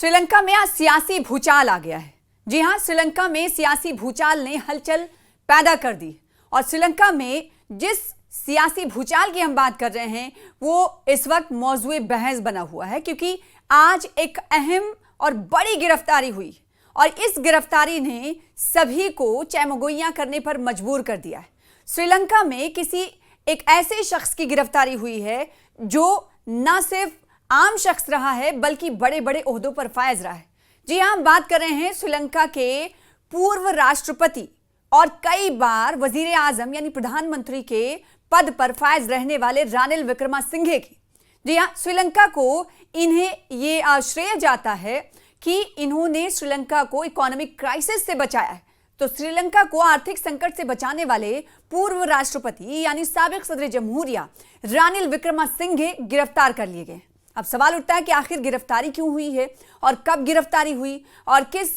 श्रीलंका में आज सियासी भूचाल आ गया है। जी हां, श्रीलंका में सियासी भूचाल ने हलचल पैदा कर दी। और श्रीलंका में जिस सियासी भूचाल की हम बात कर रहे हैं वो इस वक्त मौजूए बहस बना हुआ है, क्योंकि आज एक अहम और बड़ी गिरफ्तारी हुई और इस गिरफ्तारी ने सभी को चैमगोइयां करने पर मजबूर कर दिया है। श्रीलंका में किसी एक ऐसे शख्स की गिरफ्तारी हुई है जो न सिर्फ आम शख्स रहा है बल्कि बड़े बड़े ओहदों पर फायज रहा है। जी हां, हम बात कर रहे हैं श्रीलंका के पूर्व राष्ट्रपति और कई बार वजीर आजम यानी प्रधानमंत्री के पद पर फायज रहने वाले रानिल विक्रमासिंघे की। जी हां, श्रीलंका को इन्हें ये श्रेय जाता है कि इन्होंने श्रीलंका को इकोनॉमिक क्राइसिस से बचाया है। तो श्रीलंका को आर्थिक संकट से बचाने वाले पूर्व राष्ट्रपति यानी साबिक सदर जमहूरिया रानिल विक्रमासिंघे गिरफ्तार कर लिए गए। अब सवाल उठता है कि आखिर गिरफ्तारी क्यों हुई है और कब गिरफ्तारी हुई और किस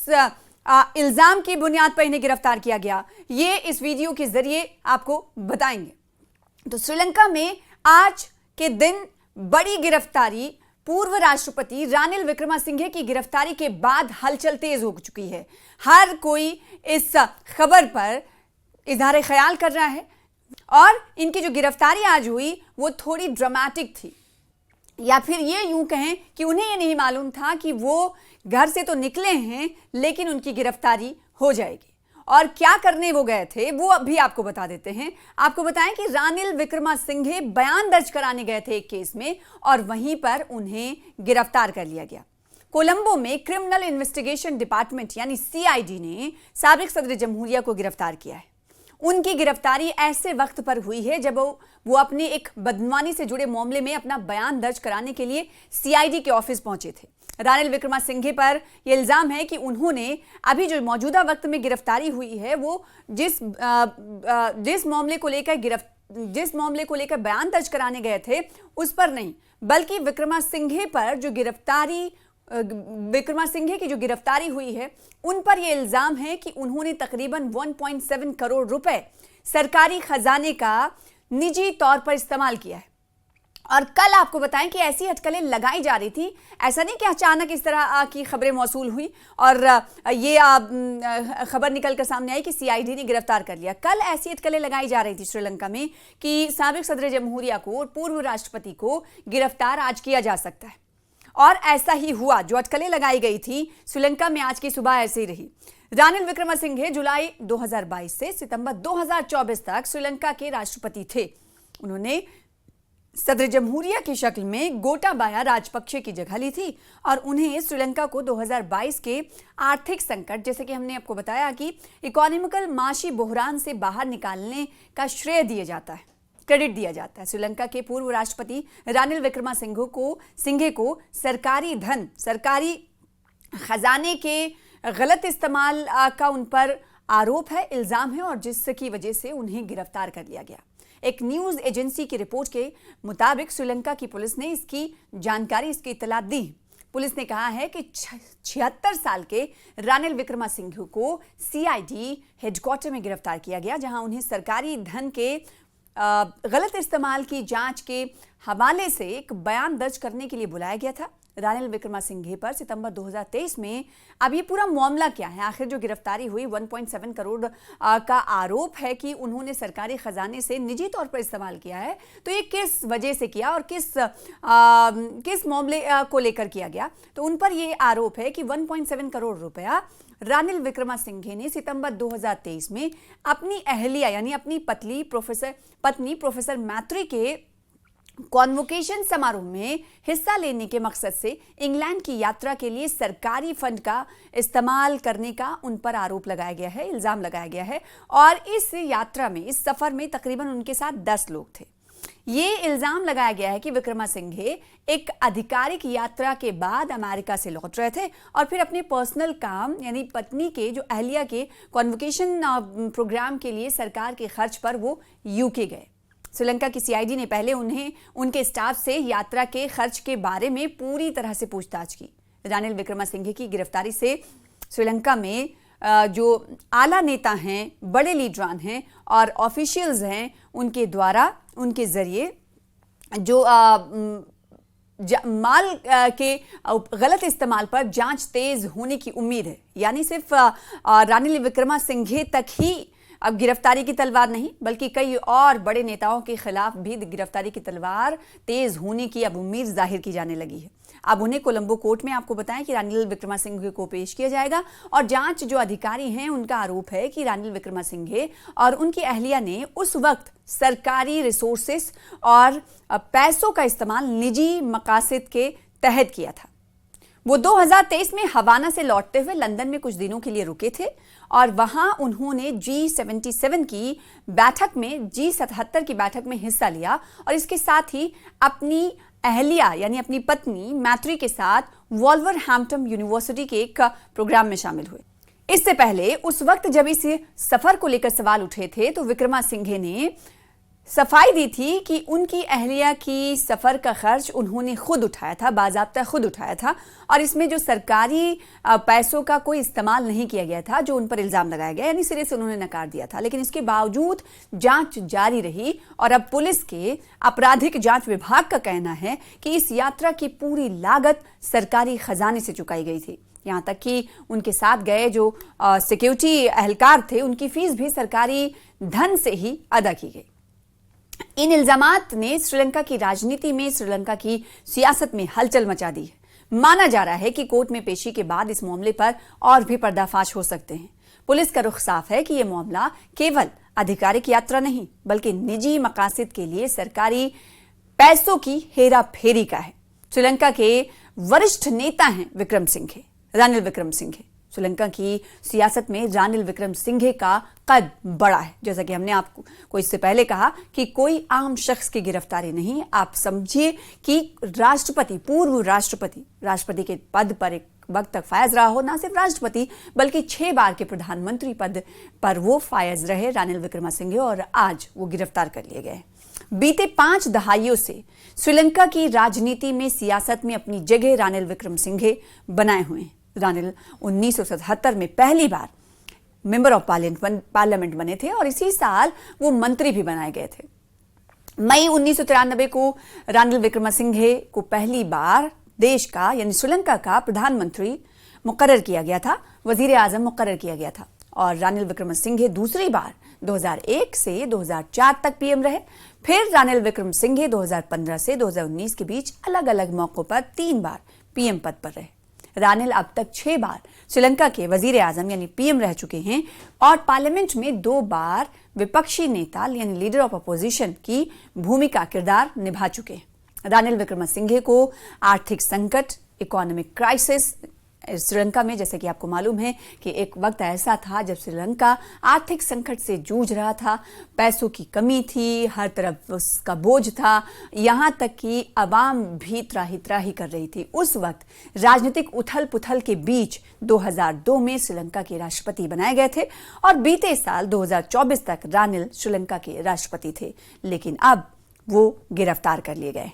इल्जाम की बुनियाद पर इन्हें गिरफ्तार किया गया, ये इस वीडियो के जरिए आपको बताएंगे। तो श्रीलंका में आज के दिन बड़ी गिरफ्तारी, पूर्व राष्ट्रपति रानिल विक्रमासिंघे की गिरफ्तारी के बाद हलचल तेज हो चुकी है। हर कोई इस खबर पर इजहार ख्याल कर रहा है और इनकी जो गिरफ्तारी आज हुई वो थोड़ी ड्रामेटिक थी, या फिर ये यूं कहें कि उन्हें ये नहीं मालूम था कि वो घर से तो निकले हैं लेकिन उनकी गिरफ्तारी हो जाएगी। और क्या करने वो गए थे वो अभी आपको बता देते हैं। आपको बताएं कि रानिल विक्रमासिंघे बयान दर्ज कराने गए थे एक केस में और वहीं पर उन्हें गिरफ्तार कर लिया गया। कोलंबो में क्रिमिनल इन्वेस्टिगेशन डिपार्टमेंट यानी सीआईडी ने साबिक सदर जमहूरिया को गिरफ्तार किया है। उनकी गिरफ्तारी ऐसे वक्त पर हुई है जब वो अपने एक बदनामी से जुड़े मामले में अपना बयान दर्ज कराने के लिए सीआईडी के ऑफिस पहुंचे थे। रानिल विक्रमासिंघे पर यह इल्जाम है कि उन्होंने अभी जो मौजूदा वक्त में गिरफ्तारी हुई है वो जिस मामले को लेकर बयान दर्ज कराने गए थे उस पर नहीं, बल्कि विक्रमासिंघे की जो गिरफ्तारी हुई है उन पर यह इल्जाम है कि उन्होंने तकरीबन 1.7 करोड़ रुपए सरकारी खजाने का निजी तौर पर इस्तेमाल किया है। और कल आपको बताएं कि ऐसी अटकलें लगाई जा रही थी। ऐसा नहीं कि अचानक इस तरह की खबरें मौसूल हुई और ये खबर निकल कर सामने आई कि सीआईडी ने गिरफ्तार कर लिया। कल ऐसी अटकलें लगाई जा रही थी श्रीलंका में कि साबिक सदर जमहूरिया को और पूर्व राष्ट्रपति को गिरफ्तार आज किया जा सकता है, और ऐसा ही हुआ। जो अटकलें लगाई गई थी श्रीलंका में आज की सुबह ऐसे ही रही। रानिल विक्रमासिंघे जुलाई 2022 से सितंबर 2024 तक श्रीलंका के राष्ट्रपति थे। उन्होंने सदर जमहूरिया की शक्ल में गोटाबाया राजपक्षे की जगह ली थी और उन्हें श्रीलंका को 2022 के आर्थिक संकट, जैसे कि हमने आपको बताया कि इकोनॉमिकल माशी बहरान से बाहर निकालने का श्रेय दिया जाता है, क्रेडिट दिया जाता है। श्रीलंका के पूर्व राष्ट्रपति रानिल विक्रमासिंघे को सरकारी खजाने के गलत इस्तेमाल का उन पर आरोप है, इल्जाम है, और जिसकी वजह से उन्हें गिरफ्तार कर लिया गया। एक न्यूज एजेंसी की रिपोर्ट के मुताबिक श्रीलंका की पुलिस ने इसकी इत्तला दी। पुलिस ने कहा है कि 76 साल के रानिल विक्रमासिंघे को सीआईडी हेडक्वार्टर में गिरफ्तार किया गया, जहां उन्हें सरकारी धन के गलत इस्तेमाल की जांच के हवाले से एक बयान दर्ज करने के लिए बुलाया गया था। रानिल विक्रमासिंघे पर सितंबर 2023 में अब ये पूरा मामला क्या है, आखिर जो गिरफ्तारी हुई 1.7 करोड़ का आरोप है कि उन्होंने सरकारी खजाने से निजी तौर पर इस्तेमाल किया है, तो ये किस वजह से किया और किस मामले को लेकर किया गया। तो उन पर ये आरोप है कि 1.7 करोड़ रुपया रानिल विक्रमासिंघे ने सितंबर 2023 में अपनी अहलिया यानी अपनी पत्नी प्रोफेसर मैत्री के कॉन्वोकेशन समारोह में हिस्सा लेने के मकसद से इंग्लैंड की यात्रा के लिए सरकारी फंड का इस्तेमाल करने का उन पर आरोप लगाया गया है, इल्जाम लगाया गया है। और इस सफर में तकरीबन उनके साथ 10 लोग थे। ये इल्जाम लगाया गया है कि विक्रमासिंघे एक आधिकारिक यात्रा के बाद अमेरिका से लौट रहे थे और फिर अपने पर्सनल काम यानी पत्नी के जो अहलिया के कॉन्वोकेशन प्रोग्राम के लिए सरकार के खर्च पर वो यूके गए। श्रीलंका की सीआईडी ने पहले उन्हें उनके स्टाफ से यात्रा के खर्च के बारे में पूरी तरह से पूछताछ की। रानिल विक्रमासिंघे की गिरफ्तारी से श्रीलंका में जो आला नेता हैं, बड़े लीडरान हैं और ऑफिशियल्स हैं, उनके जरिए जो माल के गलत इस्तेमाल पर जांच तेज होने की उम्मीद है। यानी सिर्फ रानिल विक्रमासिंघे तक ही अब गिरफ्तारी की तलवार नहीं, बल्कि कई और बड़े नेताओं के खिलाफ भी गिरफ्तारी की तलवार तेज होने की अब उम्मीद जाहिर की जाने लगी है। अब उन्हें कोलंबो कोर्ट में आपको बताएं कि रानिल विक्रमासिंघे को पेश किया जाएगा और जांच जो अधिकारी हैं उनका आरोप है कि रानिल विक्रमासिंघे और उनकी अहलिया ने उस वक्त सरकारी रिसोर्सेस और पैसों का इस्तेमाल निजी मकासद के तहत किया था। वो 2023 में हवाना से लौटते हुए लंदन में कुछ दिनों के लिए रुके थे और वहां उन्होंने G77 की बैठक में G77 की बैठक में हिस्सा लिया और इसके साथ ही अपनी अहलिया यानी अपनी पत्नी मैत्री के साथ वॉल्वरहैम्पटन यूनिवर्सिटी के एक प्रोग्राम में शामिल हुए। इससे पहले उस वक्त जब इस सफर को लेकर सवाल उठे थे तो विक्रमासिंघे ने सफाई दी थी कि उनकी अहलिया की सफर का खर्च उन्होंने खुद उठाया था, बाजाब्ता खुद उठाया था और इसमें जो सरकारी पैसों का कोई इस्तेमाल नहीं किया गया था जो उन पर इल्जाम लगाया गया, यानी सिरे से उन्होंने नकार दिया था। लेकिन इसके बावजूद जांच जारी रही और अब पुलिस के आपराधिक जांच विभाग का कहना है कि इस यात्रा की पूरी लागत सरकारी खजाने से चुकाई गई थी। यहां तक कि उनके साथ गए जो सिक्योरिटी एहलकार थे उनकी फीस भी सरकारी धन से ही अदा की गई। इन इल्जामात ने श्रीलंका की राजनीति में, श्रीलंका की सियासत में हलचल मचा दी है। माना जा रहा है कि कोर्ट में पेशी के बाद इस मामले पर और भी पर्दाफाश हो सकते हैं। पुलिस का रुख साफ है कि यह मामला केवल आधिकारिक यात्रा नहीं बल्कि निजी मकासद के लिए सरकारी पैसों की हेराफेरी का है। श्रीलंका के वरिष्ठ नेता हैं विक्रमसिंघे, रानिल विक्रमसिंघे। श्रीलंका की सियासत में रानिल विक्रमसिंघे का कद बड़ा है। जैसा कि हमने आपको इससे पहले कहा कि कोई आम शख्स की गिरफ्तारी नहीं, आप समझिए कि राष्ट्रपति, पूर्व राष्ट्रपति के पद पर एक वक्त तक फायज रहा हो, ना सिर्फ राष्ट्रपति बल्कि 6 बार के प्रधानमंत्री पद पर वो फायज रहे रानिल विक्रमसिंघे और आज वो गिरफ्तार कर लिए गए। बीते 5 दहाइयों से श्रीलंका की राजनीति में, सियासत में अपनी जगह रानिल विक्रमसिंघे बनाए हुए हैं। रानिल 1977 में पहली बार मेंबर ऑफ पार्लियामेंट बने थे और इसी साल वो मंत्री भी बनाए गए थे। मई 1993 को रानिल विक्रमसिंघे को पहली बार देश का यानी श्रीलंका का प्रधानमंत्री मुकर्रर किया गया था, वजीर आजम मुकर्रर किया गया था और रानिल विक्रमसिंघे दूसरी बार 2001 से 2004 तक पीएम रहे। फिर रानिल विक्रमसिंघे 2015 से 2019 के बीच अलग अलग मौकों पर 3 बार पीएम पद पर रहे। रानिल अब तक 6 बार श्रीलंका के वजीर आजम यानी पीएम रह चुके हैं और पार्लियामेंट में 2 बार विपक्षी नेता यानी लीडर ऑफ अपोजिशन की भूमिका किरदार निभा चुके हैं। रानिल विक्रमसिंघे को आर्थिक संकट, इकोनॉमिक क्राइसिस श्रीलंका में, जैसे कि आपको मालूम है कि एक वक्त ऐसा था जब श्रीलंका आर्थिक संकट से जूझ रहा था, पैसों की कमी थी, हर तरफ उसका बोझ था, यहां तक कि अवाम भी त्राही त्राही कर रही थी। उस वक्त राजनीतिक उथल पुथल के बीच 2002 में श्रीलंका के राष्ट्रपति बनाए गए थे और बीते साल 2024 तक रानिल श्रीलंका के राष्ट्रपति थे, लेकिन अब वो गिरफ्तार कर लिए गए।